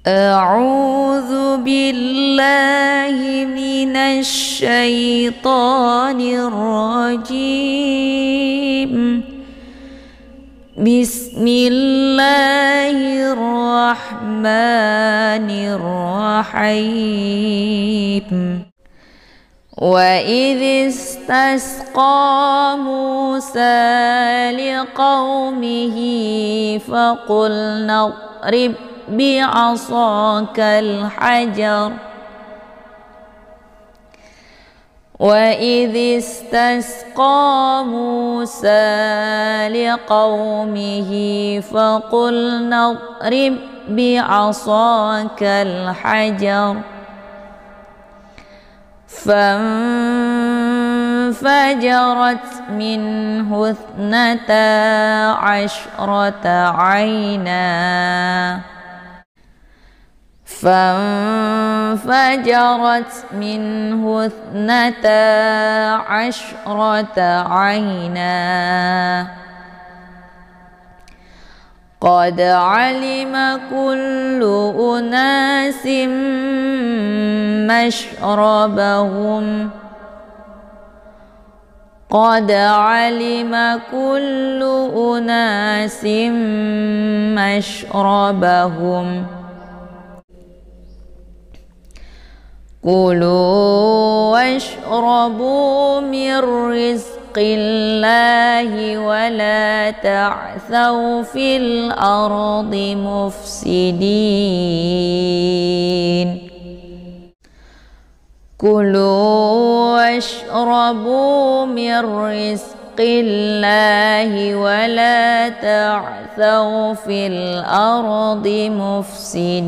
أعوذ بالله من الشيطان الرجيم. بسم الله الرحمن الرحيم. وإذ استسقى موسى لقومه فقلنا اضرب بعصاك الحجر. وإذ استسقى موسى لقومه فقلنا اضرب بعصاك الحجر فانفجرت منه 12 عينا. فانفجرت منه 12 عينا. قد علم كل أناس مشربهم. قد علم كل أناس مشربهم. كلوا واشربوا من رزق الله ولا تعثوا في الأرض مفسدين. كلوا واشربوا من رزق الله ولا تعثوا في الأرض مفسدين.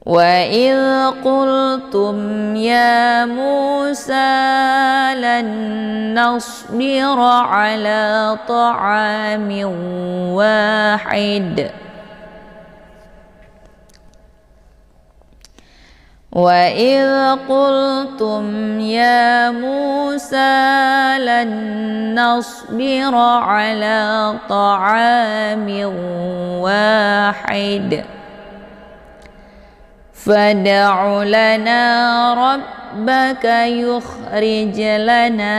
وإذ قلتم يا موسى لن نصبر على طعام واحد. وإذ قلتم يا موسى لن نصبر على طعام واحد فادع لنا ربك يخرج لنا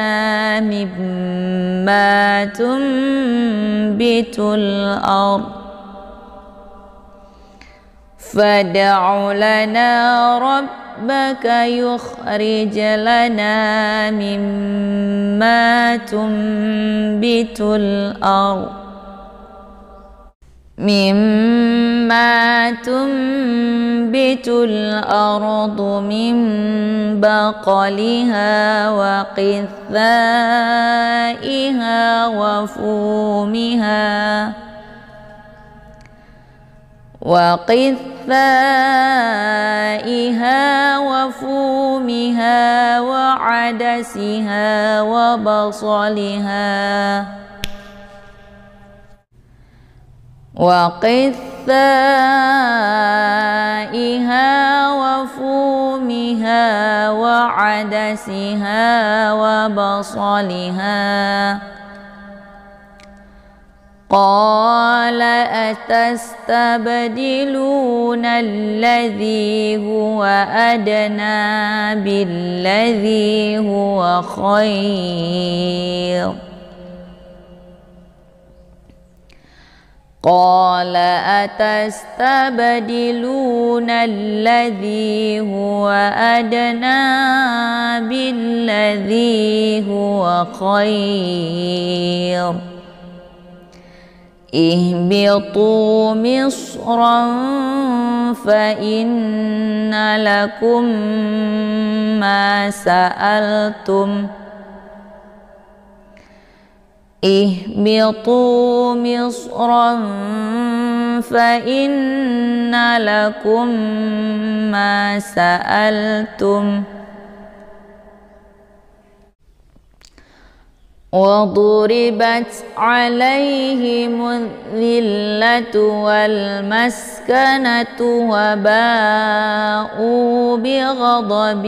مما تنبت الأرض. فادع لنا ربك يخرج لنا مما تنبت الأرض. مما تنبت الأرض من بقلها وقثائها وفومها وعدسها وبصلها وفومها وعدسها وبصلها. قال أتستبدلون الذي هو أدنى بالذي هو خير. قال أتستبدلون الذي هو أدنى بالذي هو خير. اهبطوا مصرا فإن لكم ما سألتم. اهبطوا مصرا فإن لكم ما سألتم. وضربت عليهم الذلة والمسكنة وباءوا بغضب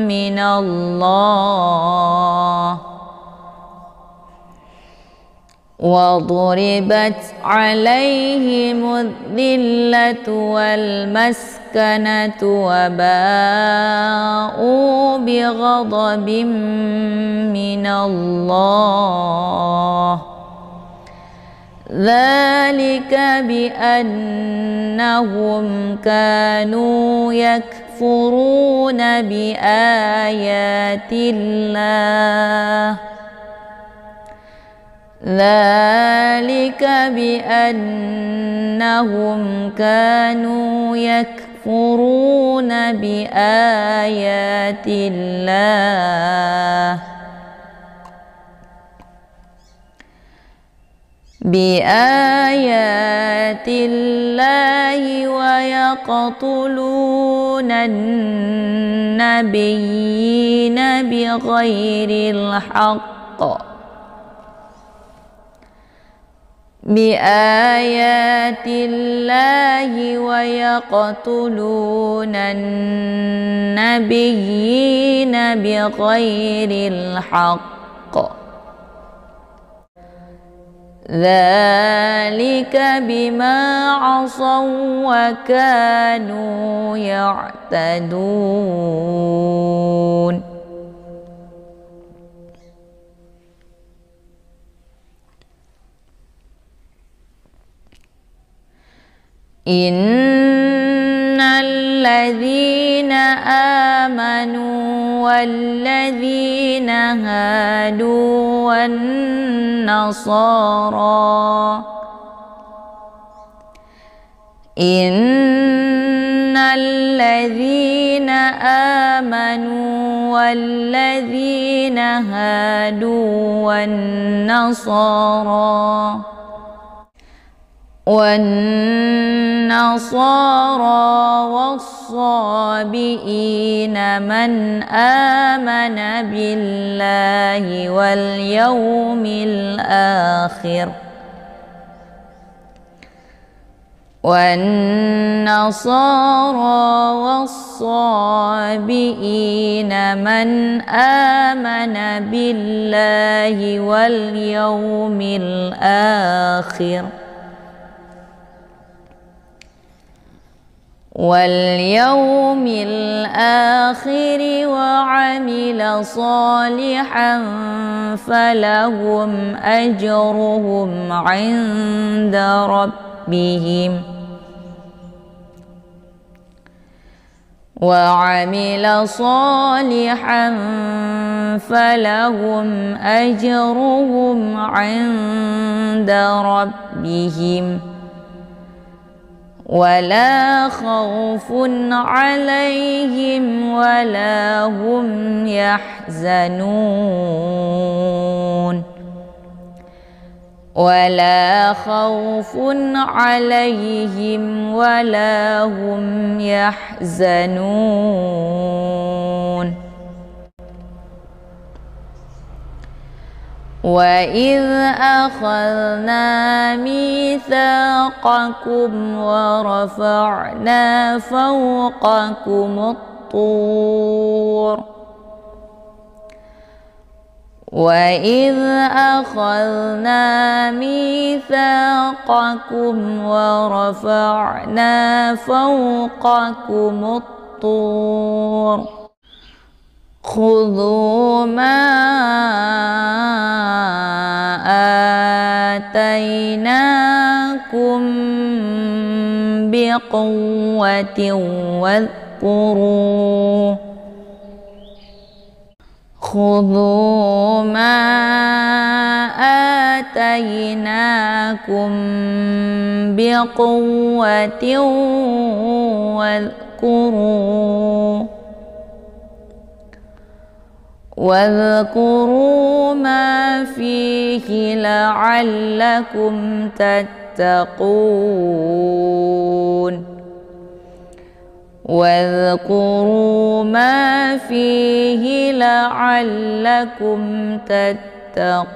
من الله وضربت عليهم الذلة والمسكنة وباءوا بغضب من الله ذلك بأنهم كانوا يكفرون بآيات الله ذلك بأنهم كانوا يكفرون بآيات الله ويقتلون النبيين بغير الحق بآيات الله ويقتلون النبيين بغير الحق ذلك بما عصوا وكانوا يعتدون إن الذين آمنوا والذين هادوا والنصارى إن الذين آمنوا والذين هادوا والنصارى والصابئين من آمن بالله واليوم الآخر والنصارى والصابئين من آمن بالله واليوم الآخر وعمل صالحا فلهم أجرهم عند ربهم وعمل صالحا فلهم أجرهم عند ربهم ولا خوف عليهم ولا هم يحزنون ولا خوف عليهم ولا هم يحزنون وإذ أخذنا ميثاقكم ورفعنا فوقكم الطور وإذ أخذنا ميثاقكم ورفعنا فوقكم الطور خذوا ما آتيناكم بقوة واذكروا خذوا ما آتيناكم بقوة واذكروا ما فيه لعلكم تتقون واذكروا ما فيه لعلكم تتقون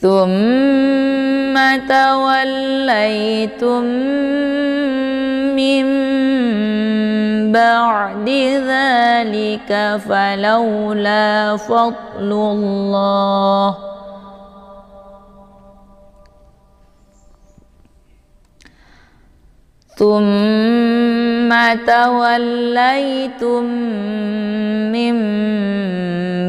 ثم توليتم من بعد بعد ذلك فلولا فضل الله ثم توليتم من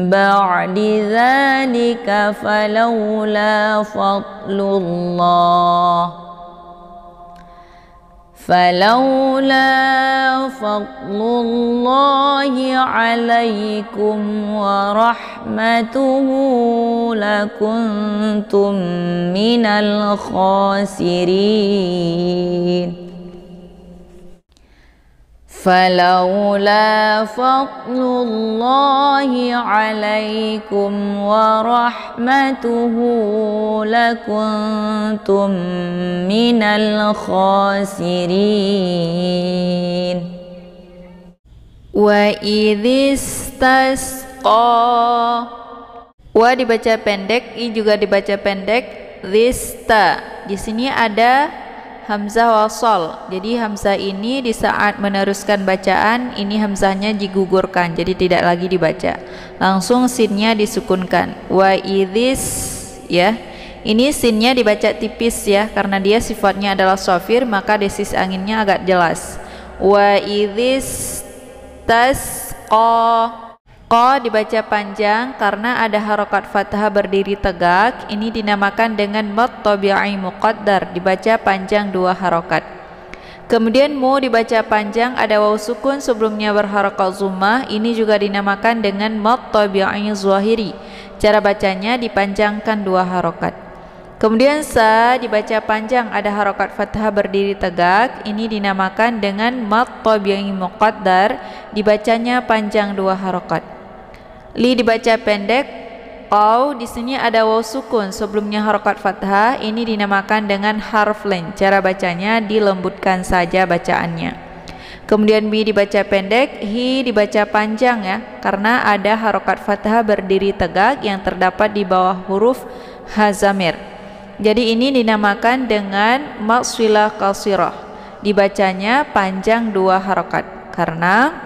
بعد ذلك فلولا فضل الله عليكم ورحمته لكنتم من الخاسرين فلولا فضل الله عليكم ورحمته لكنتم من الخاسرين وإذ استسقى wa dibaca pendek, i juga dibaca pendek, dhista. Di sini ada hamzah wasal. Jadi hamzah ini di saat meneruskan bacaan ini hamzahnya digugurkan, jadi tidak lagi dibaca. Langsung sinnya disukunkan. Wa idhis, ya. Ini sinnya dibaca tipis ya, karena dia sifatnya adalah shafir, maka desis anginnya agak jelas. Wa idhis tasqa. Qa dibaca panjang karena ada harokat fathah berdiri tegak. Ini dinamakan dengan mad tabi'i muqaddar, dibaca panjang 2 harokat. Kemudian mu dibaca panjang, ada waw sukun sebelumnya berharokat zummah. Ini juga dinamakan dengan mad tabi'i zahiri. Cara bacanya dipanjangkan 2 harokat. Kemudian sa dibaca panjang, ada harokat fathah berdiri tegak. Ini dinamakan dengan mad tabi'i muqaddar, dibacanya panjang 2 harokat. Li dibaca pendek. Qaw di sini ada waw sukun sebelumnya harokat fathah. Ini dinamakan dengan harf len. Cara bacanya dilembutkan saja bacaannya. Kemudian bi dibaca pendek. Hi dibaca panjang ya, karena ada harokat fathah berdiri tegak yang terdapat di bawah huruf hazamir. Jadi ini dinamakan dengan mad shilah qasirah. Dibacanya panjang 2 harokat karena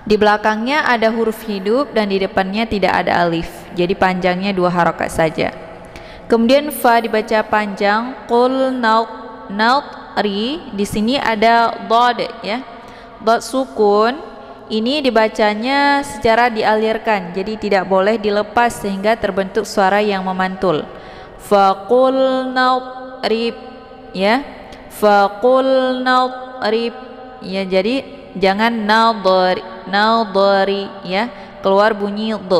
di belakangnya ada huruf hidup dan di depannya tidak ada alif. Jadi panjangnya 2 harokat saja. Kemudian fa dibaca panjang. Qul nautri. Di sini ada dad ya. Dad sukun. Ini dibacanya secara dialirkan. Jadi tidak boleh dilepas sehingga terbentuk suara yang memantul. Faqul nautrib ya. Faqul nautrib ya, jadi jangan nadari ya, keluar bunyi d.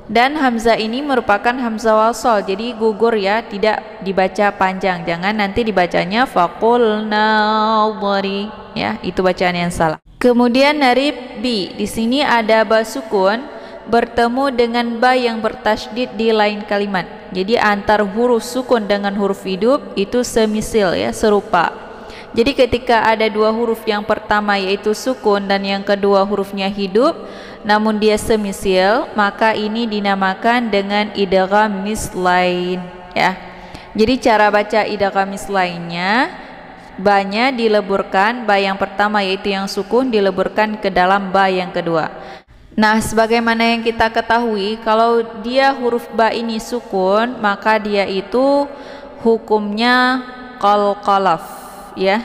Dan hamzah ini merupakan hamzah wasal, jadi gugur ya, tidak dibaca panjang. Jangan nanti dibacanya faqul nadari ya, itu bacaan yang salah. Kemudian narib bi, di sini ada ba sukun bertemu dengan ba yang bertasydid di lain kalimat. Jadi antar huruf sukun dengan huruf hidup itu semisil ya, serupa. Jadi ketika ada 2 huruf, yang pertama yaitu sukun dan yang kedua hurufnya hidup, namun dia semisil, maka ini dinamakan dengan idgham mislain ya. Jadi cara baca idgham mislainnya, ba-nya dileburkan, ba yang pertama yaitu yang sukun dileburkan ke dalam ba yang kedua. Nah, sebagaimana yang kita ketahui, kalau dia huruf ba ini sukun, maka dia itu hukumnya qalqalaf ya.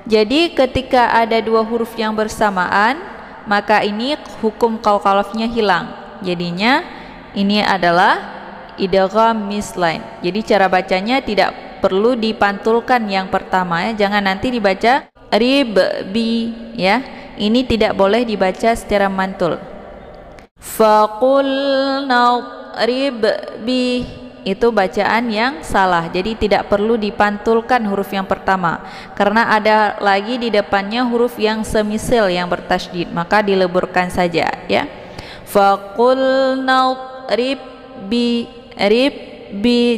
Jadi ketika ada 2 huruf yang bersamaan, maka ini hukum qalqalafnya hilang. Jadinya ini adalah idgham mislain. Jadi cara bacanya tidak perlu dipantulkan yang pertama ya. Jangan nanti dibaca rib bi ya. Ini tidak boleh dibaca secara mantul. Faqul rib bi, itu bacaan yang salah. Jadi tidak perlu dipantulkan huruf yang pertama, karena ada lagi di depannya huruf yang semisil yang bertasydid, maka dileburkan saja ya. Faqul rib bi,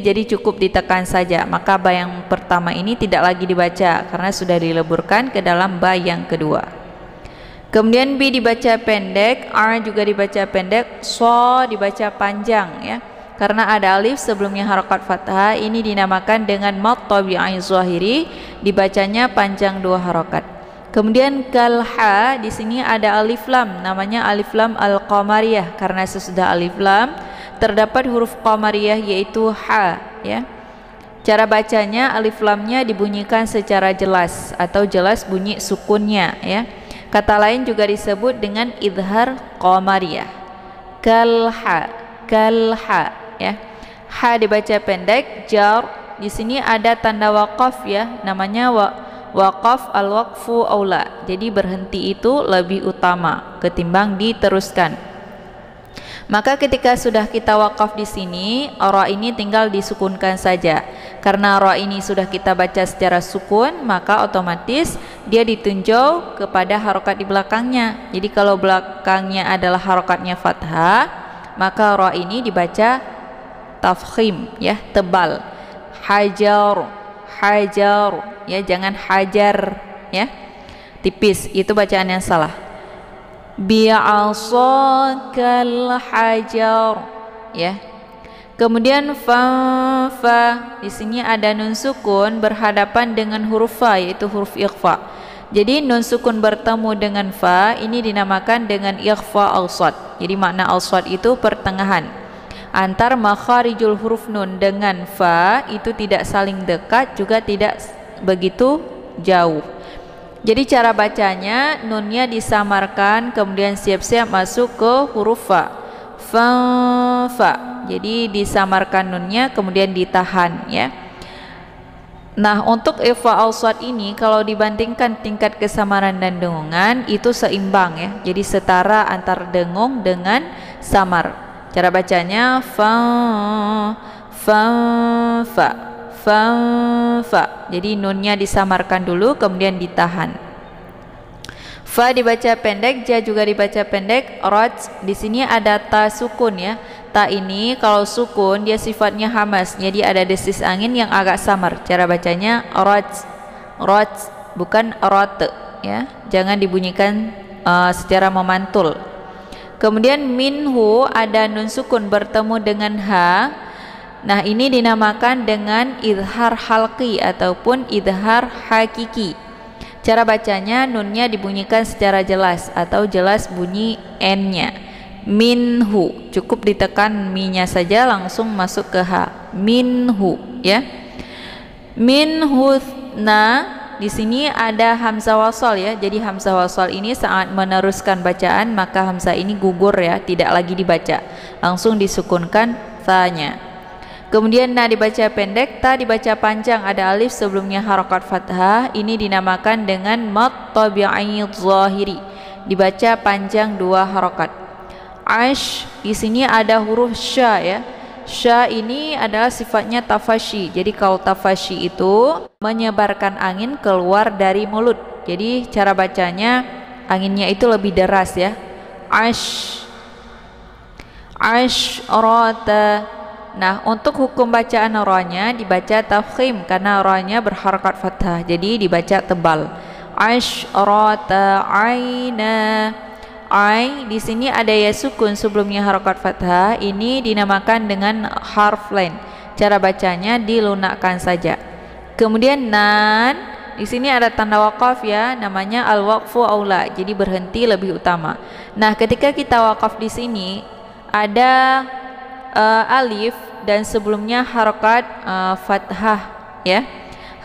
jadi cukup ditekan saja, maka ba yang pertama ini tidak lagi dibaca karena sudah dileburkan ke dalam ba yang kedua. Kemudian bi dibaca pendek, a juga dibaca pendek, so dibaca panjang ya, karena ada alif sebelumnya harokat fathah. Ini dinamakan dengan mad tabi'i zahiri, dibacanya panjang 2 harokat. Kemudian kalha di sini ada alif lam, namanya alif lam al-qamariyah karena sesudah alif lam terdapat huruf qamariyah yaitu ha ya. Cara bacanya alif lamnya dibunyikan secara jelas atau jelas bunyi sukunnya ya. Kata lain juga disebut dengan idhar qamariyah. Kalha, kalha ya. Ha dibaca pendek, jar. Di sini ada tanda waqaf ya, namanya waqaf al-waqfu aula. Jadi berhenti itu lebih utama ketimbang diteruskan. Maka ketika sudah kita wakaf di sini, ra ini tinggal disukunkan saja. Karena ra ini sudah kita baca secara sukun, maka otomatis dia ditunjuk kepada harokat di belakangnya. Jadi kalau belakangnya adalah harokatnya fathah, maka ra ini dibaca tafkhim ya, tebal. Hajar, hajar ya, jangan hajar ya, tipis, itu bacaan yang salah. Bi'asakal hajar ya. Kemudian fa di sini ada nun sukun berhadapan dengan huruf fa yaitu huruf ikhfa. Jadi nun sukun bertemu dengan fa ini dinamakan dengan ikhfa awsat. Jadi makna awsat itu pertengahan. Antar makharijul huruf nun dengan fa itu tidak saling dekat juga tidak begitu jauh. Jadi cara bacanya nunnya disamarkan kemudian siap-siap masuk ke huruf fa. Fa. Jadi disamarkan nunnya kemudian ditahan ya. Nah, untuk ikhfa awsat ini kalau dibandingkan tingkat kesamaran dan dengungan itu seimbang ya. Jadi setara antar dengung dengan samar. Cara bacanya fa. Jadi nunnya disamarkan dulu kemudian ditahan. Fa dibaca pendek, ja juga dibaca pendek. Raj di sini ada ta sukun ya. Ta ini kalau sukun dia sifatnya hamas. Jadi ada desis angin yang agak samar. Cara bacanya raj. Raj bukan rat ya. Jangan dibunyikan secara memantul. Kemudian minhu ada nun sukun bertemu dengan ha. Nah, ini dinamakan dengan idhar halqi ataupun idhar hakiki. Cara bacanya nunnya dibunyikan secara jelas atau jelas bunyi n-nya. Minhu, cukup ditekan mi-nya saja langsung masuk ke ha. Minhu ya. Minhu di sini ada hamzah wasal ya. Jadi hamzah wasal ini saat meneruskan bacaan maka hamzah ini gugur ya, tidak lagi dibaca. Langsung disukunkan ta-nya. Kemudian na dibaca pendek, ta dibaca panjang, ada alif sebelumnya harokat fathah. Ini dinamakan dengan mad tabi'i zahiri. Dibaca panjang 2 harokat. Ash di sini ada huruf sya ya. Sya ini adalah sifatnya tafashi. Jadi kalau tafashi itu menyebarkan angin keluar dari mulut. Jadi cara bacanya anginnya itu lebih deras ya. Ash rata. Nah, untuk hukum bacaan ra-nya dibaca tafkhim karena ra-nya berharakat fathah. Jadi dibaca tebal. Asyrata aina. Ai di sini ada ya sukun sebelumnya harakat fathah. Ini dinamakan dengan harf lain. Cara bacanya dilunakkan saja. Kemudian nan di sini ada tanda wakaf ya, namanya al-waqfu aula. Jadi berhenti lebih utama. Nah, ketika kita wakaf di sini ada alif dan sebelumnya harokat fathah ya,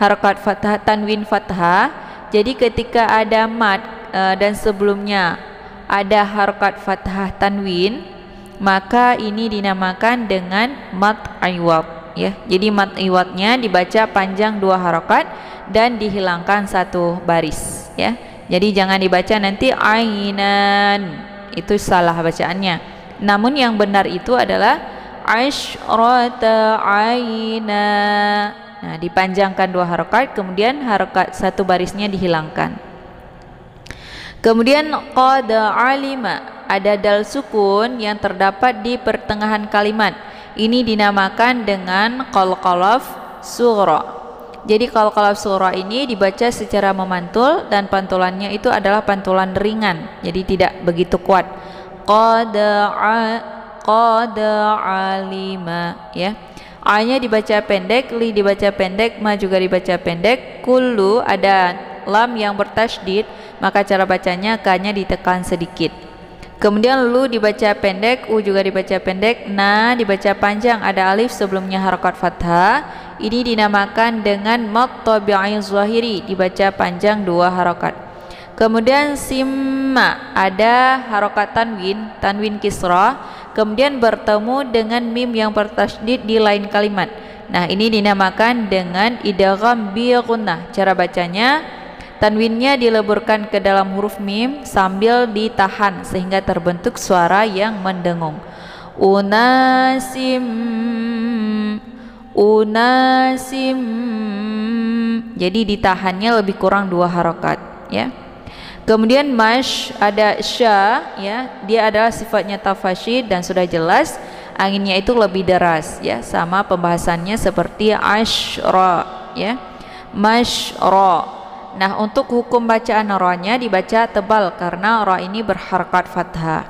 harokat fathah tanwin fathah. Jadi ketika ada mad dan sebelumnya ada harokat fathah tanwin, maka ini dinamakan dengan mad iwad ya. Jadi mad iwadnya dibaca panjang 2 harokat dan dihilangkan 1 baris ya. Jadi jangan dibaca nanti ainan, itu salah bacaannya. Namun yang benar itu adalah asyrata aina. Nah, dipanjangkan 2 harokat, kemudian harokat 1 barisnya dihilangkan. Kemudian qad alima, ada dal sukun yang terdapat di pertengahan kalimat. Ini dinamakan dengan qalqalaf sughra. Jadi qalqalaf sughra ini dibaca secara memantul dan pantulannya itu adalah pantulan ringan. Jadi tidak begitu kuat. Qad alima ya. A-nya dibaca pendek, li dibaca pendek, ma juga dibaca pendek. Kullu ada lam yang bertasydid maka cara bacanya ka-nya ditekan sedikit. Kemudian lu dibaca pendek, u juga dibaca pendek, na dibaca panjang, ada alif sebelumnya harokat fathah. Ini dinamakan dengan mad tabi'i zahiri, dibaca panjang 2 harokat. Kemudian simma ada harokat tanwin kisrah, kemudian bertemu dengan mim yang bertasydid di lain kalimat. Nah, ini dinamakan dengan idgham bi gunnah. Cara bacanya, tanwinnya dileburkan ke dalam huruf mim sambil ditahan sehingga terbentuk suara yang mendengung. Unasim, unasim. Jadi ditahannya lebih kurang 2 harokat, ya. Kemudian mash ada sya, ya, dia adalah sifatnya tafasyid dan sudah jelas anginnya itu lebih deras, ya, sama pembahasannya seperti ashra, ya, mashra. Nah, untuk hukum bacaan ra-nya dibaca tebal karena ra ini berharakat fathah.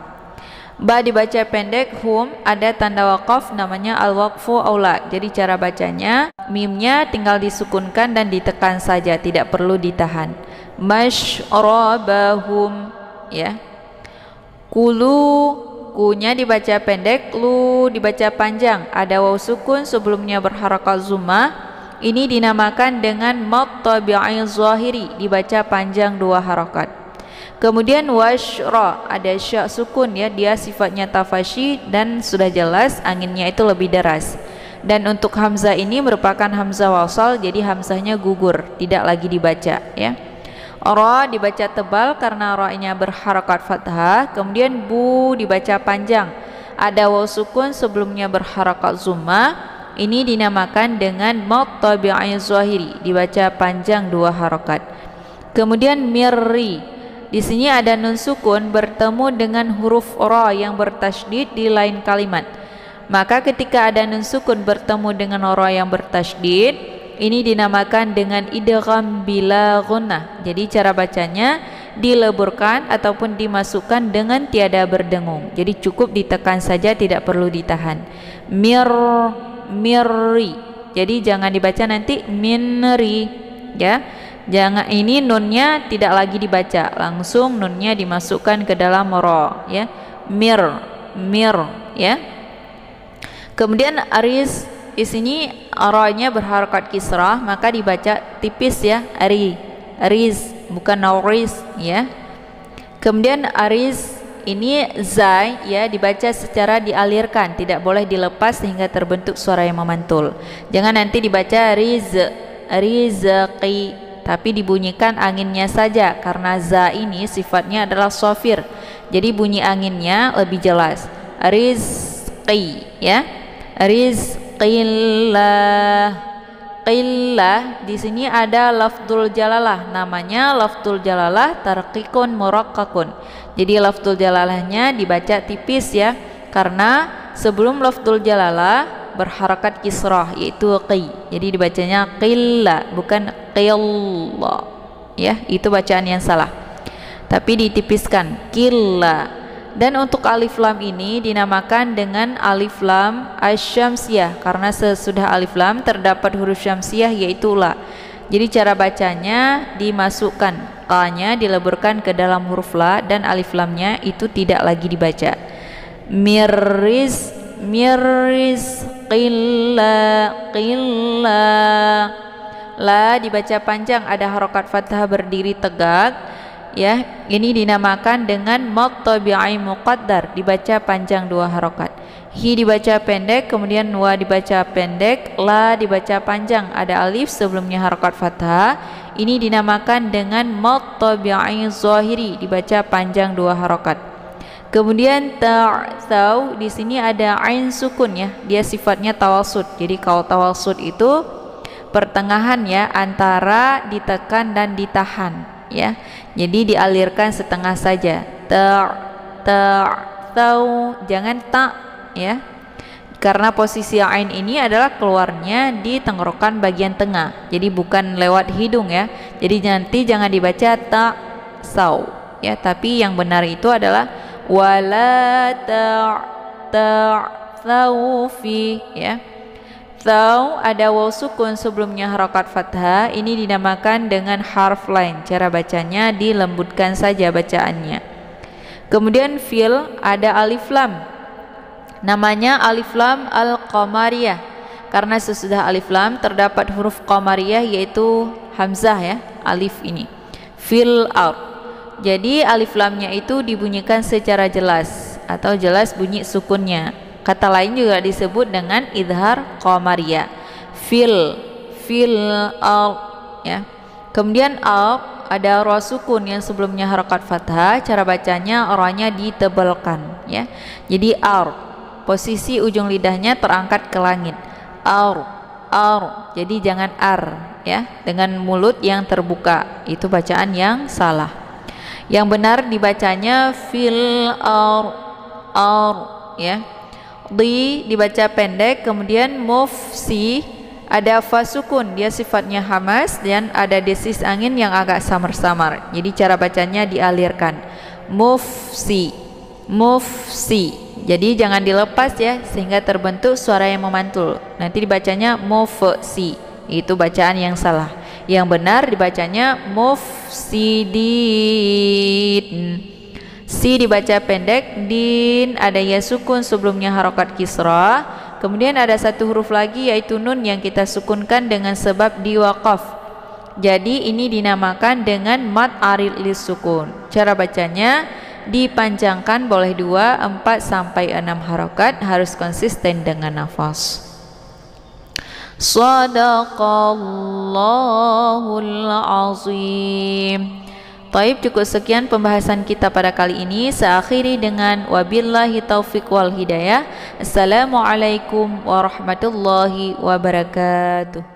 Ba dibaca pendek, hum ada tanda waqaf namanya al-waqfu aula. Jadi cara bacanya mimnya tinggal disukunkan dan ditekan saja, tidak perlu ditahan. Mashrabahum, ya. Kulu, kunya dibaca pendek, lu dibaca panjang, ada waw sukun sebelumnya berharakat zumah. Ini dinamakan dengan mad tabi'i zahiri, dibaca panjang 2 harokat. Kemudian washra ada sya sukun, ya, dia sifatnya tafasyi dan sudah jelas anginnya itu lebih deras. Dan untuk hamzah ini merupakan hamzah wasal, jadi hamzahnya gugur, tidak lagi dibaca, ya. Ra dibaca tebal karena ra-nya berharakat fathah. Kemudian bu dibaca panjang, ada waw sukun sebelumnya berharakat zumah. Ini dinamakan dengan mad tabi'i zahiri, dibaca panjang 2 harokat. Kemudian mirri, di sini ada nun sukun bertemu dengan huruf ra yang bertasydid di lain kalimat. Maka ketika ada nun sukun bertemu dengan ra yang bertasydid, ini dinamakan dengan idgham bila gunnah. Jadi cara bacanya dileburkan ataupun dimasukkan dengan tiada berdengung. Jadi cukup ditekan saja, tidak perlu ditahan. Mirri. Jadi jangan dibaca nanti minri, ya. Jangan, ini nunnya tidak lagi dibaca, langsung nunnya dimasukkan ke dalam ra, ya. Mir, ya. Kemudian aris, di sini ra-nya berharakat kisrah, maka dibaca tipis, ya, aris, bukan nauris, ya. Kemudian aris ini zai, ya, dibaca secara dialirkan, tidak boleh dilepas sehingga terbentuk suara yang memantul. Jangan nanti dibaca rizqi, tapi dibunyikan anginnya saja karena za ini sifatnya adalah shafir. Jadi bunyi anginnya lebih jelas. Rizqi, ya. Rizqillah. Qillah, di sini ada lafdzul jalalah, namanya lafdzul jalalah tarqiqun muraqqaqun. Jadi lafdzul jalalahnya dibaca tipis, ya, karena sebelum lafdzul jalalah berharakat kisrah yaitu qi. Jadi dibacanya qillah bukan qillah, ya, itu bacaan yang salah. Tapi ditipiskan qillah. Dan untuk alif lam ini dinamakan dengan alif lam asy-syamsiyah karena sesudah alif lam terdapat huruf syamsiyah yaitu la. Jadi cara bacanya dimasukkan ka-nya dileburkan ke dalam huruf la dan alif lamnya itu tidak lagi dibaca. Mirris qilla. La dibaca panjang, ada harokat fathah berdiri tegak, ya. Ini dinamakan dengan mad tabi'i muqaddar, dibaca panjang 2 harokat. Hi dibaca pendek, kemudian wa dibaca pendek, la dibaca panjang, ada alif sebelumnya harokat fathah. Ini dinamakan dengan mad tabi'i zahiri, dibaca panjang 2 harokat. Kemudian ta'thaw, di sini ada ain sukun, ya, dia sifatnya tawasud. Jadi kalau tawasud itu pertengahan, ya, antara ditekan dan ditahan, ya. Jadi dialirkan setengah saja. Ta'thaw, jangan ta, ya. Karena posisi ain ini adalah keluarnya di tenggorokan bagian tengah. Jadi bukan lewat hidung, ya. Jadi nanti jangan dibaca ta'thaw, ya, tapi yang benar itu adalah wala ta'thaw fi, ya. Thau ada waw sukun sebelumnya harokat fathah, ini dinamakan dengan harf lain. Cara bacanya dilembutkan saja bacaannya. Kemudian fil ada alif lam, namanya alif lam al-qamariyah, karena sesudah alif lam terdapat huruf qamariyah yaitu hamzah ya, alif ini. Fil ard. Jadi alif lamnya itu dibunyikan secara jelas atau jelas bunyi sukunnya. Kata lain juga disebut dengan idhar qamariyah. Fil ard ya. Kemudian ard ada ra sukun yang sebelumnya harakat fathah, cara bacanya ra-nya ditebalkan ya. Jadi ard, posisi ujung lidahnya terangkat ke langit. Ar. Jadi jangan ar ya, dengan mulut yang terbuka. Itu bacaan yang salah. Yang benar dibacanya fil ar ya. Dibaca pendek, kemudian mufsi ada fa sukun, dia sifatnya hamas dan ada desis angin yang agak samar-samar. Jadi cara bacanya dialirkan. Mufsi. Jadi jangan dilepas ya, sehingga terbentuk suara yang memantul. Nanti dibacanya mufsi. Itu bacaan yang salah. Yang benar dibacanya mufsidin. Si dibaca pendek, din ada ya sukun sebelumnya harokat kisra. Kemudian ada satu huruf lagi yaitu nun yang kita sukunkan dengan sebab diwaqaf. Jadi ini dinamakan dengan mad arid lis sukun. Cara bacanya dipanjangkan boleh 2, 4 sampai 6 harokat, harus konsisten dengan nafas. Shadaqallahul azim. Taib, cukup sekian pembahasan kita pada kali ini. Saya akhiri dengan wabillahi taufiq wal hidayah. Assalamualaikum warahmatullahi wabarakatuh.